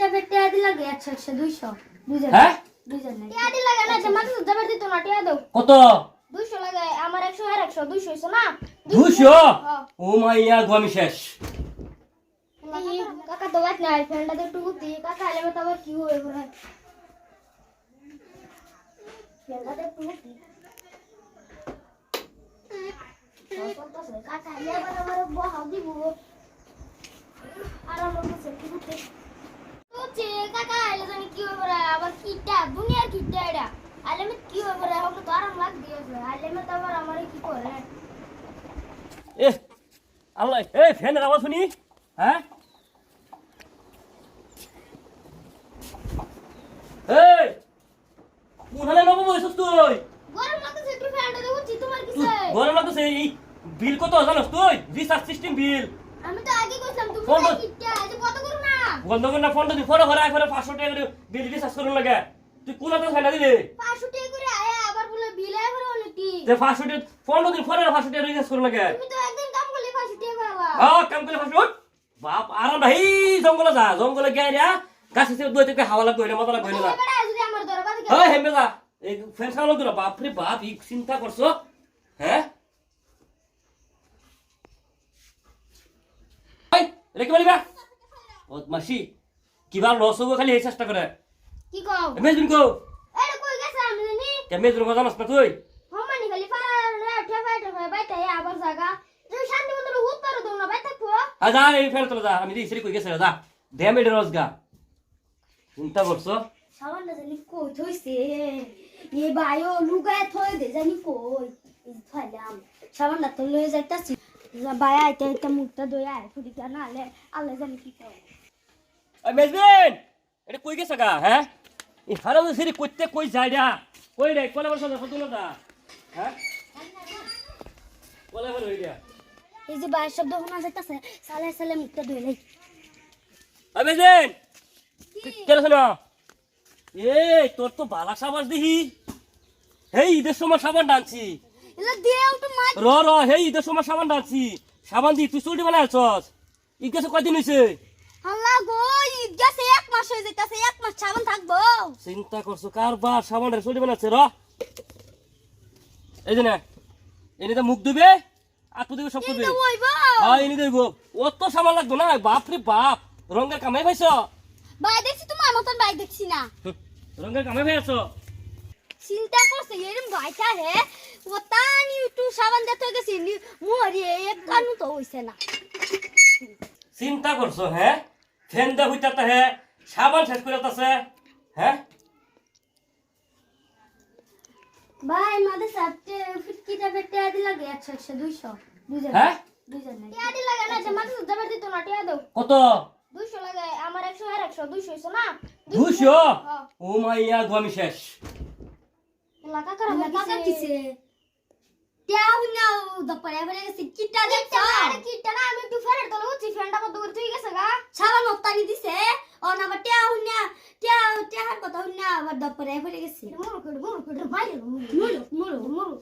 কিটা পেটে আদি লাগে 100 100 200 দুইজন হ্যাঁ দুইজন নাই আদি লাগে না জামা তো জবর দিত না টিয়া দাও কত 200 লাগে আমার 100 আর 100 200 হইছে না 200 ও মাইয়া গমি শেষ কাকা তো বাত নাই ফ্রেন্ডটা তো টুকুতি কাকা আলে মত আবার কি হবে বলে ফ্রেন্ডটা তো টুকুতি কাকা আলে আবার আমার বহাও দিব আর আমার কাছে টুকুতি তো যে কাকা আলে জানি কি হবে আবার কিটা দুনিয়ার কিটা এটা আলে মত কি হবে রে হবে তো আরাম লাগ দিয়েছে আলে মত আবার আমারে কি করে এ আল্লাহ এই ফ্যানের আওয়াজ শুনি হ্যাঁ এই কোনখানে নব বসছ তুই গরম লাগছে একটু ফ্যানটা দেখছি তোমার কিসে গরম লাগছে এই বিল কত জানোস তুই রিচার্জ সিস্টেম বিল আমি তো আগে কইছিলাম তুমি ফোন না কিটা আজ কত করো না বন্ধ কর না ফোনটা দি ফোন করে আইফোনে 500 টাকা করে বিল রিচার্জ করুন লাগে তুই কোনটা ছাইনা দিলি 500 টাকা করে আয়া আবার বলে বিল আয় করে অনেকটি যে 500 টাকা ফোনটা দি ফোনে 500 টাকা রিচার্জ করুন লাগে তুমি তো একদিন কাম করলে 500 টাকা পাবা হ্যাঁ কাম করে 500 বাপ আরাম ভাই জঙ্গলে যা জঙ্গলে গিয়া গাছে সে দুই থেকে হাওয়া লাগবে না মজা লাগবে না এবারে যদি আমার দরবারে হ্যাঁ হেমে যা এই ফ্যান চালানো তো বাপ রে বাপ এই চিন্তা করছো হ্যাঁ এই রেখে বলিবা ও মাসি কিবা লস হবো খালি এই চেষ্টা করে কি কও মেজুন কো এরে কই গেছে আমি জানি কে মেজুন কো জানাস না তুই হমানি খালি পারা ঠেফা বাইতে আবার জায়গা তুমি শান্তি মতো হুত পারো দাও না বাই থাকবো যা এই ফের তোলা যা আমি দিছি কই গেছে যা ড্যামেজ রসগা চিন্তা করছো সাবানটা জানি কই থইছে এ ভাইও লুগায় থই দে জানি কই এই থইলাম সাবানটা তো লয়ে যাইতাছি ভাই আইতে আইতে মুখটা দইয়া আয় ফুডিটা না আলে আল্লাহ জানি কি কয় ওই মেজবিন এটা কই গেছে গা হ্যাঁ এই হারাম সিরি কইতে কই যায় না কই রে কোলা বসা যা তুলো দা হ্যাঁ কোলা বল হইয়া এই যে বাইরের শব্দ শোনা যাইতাছে সালে সালে মুখটা ধুয়ে লাই ওই মেজবিন কেন শোনো এই তোর তো বালা সাবাস দেখি হেই ঈদের সময় সাবান ডানছি এলা দেও তো মাই র হেই ঈদের সময় সাবান ডানছি সাবান দি তুই চুলটি বানাইছস ই গেছে কয়দিন হইছে আল্লাহ গো ঈদ গেছে এক মাস হয়ে যাইতাছে এক মাস সাবান থাকবো চিন্তা করছো কারবার সাবানের চুলটি বানাচ্ছে র এই যে না এনে তো মুখ ধুবে আর তুই সব করবে কিন্তু হইবো হ্যাঁ এনে দেব ও তো সাবান লাগতো না বাপ রে বাপ রঙের কামাই পাইছ ভাই দেখছি তোমার মতন ভাই দেখছি না রঙের কামাই পাইছ চিন্তা করছে এরম ভাইটা হে ও তানি একটু সাবান দিতে গেছি মুহরি এক কানু তো হইছে না চিন্তা করছো হ্যাঁ ফ্যান দা হইতাতে হ্যাঁ সাবান শেষ করে তাছে হ্যাঁ ভাই মাদে সাথে ফিটকিটা পেটে আদি লাগে 100 100 200 দুইজন হ্যাঁ দুইজন নাই আদি লাগে না জামা তো জবর দিত না টিয়া দাও কত 200 লাগে আমার 100 আর 100 200 হইছে না 200 ও মাইয়া গমি শেষ লাগা করা লাগা কিসে টিয়া হুনাও দপরে বলে গেছে কিটা দেখছ আরে কিটা না আমি একটু ফেরে তোলে উঠি ফ্যানটা বন্ধ করে তুই গেছে গা সাবান মত্তানি দিছে ও না আবার টিয়া হুনা টিয়া হার কথা হুনা আবার দপরে বলে গেছে মুরু করে মাইরে মুরু মুরু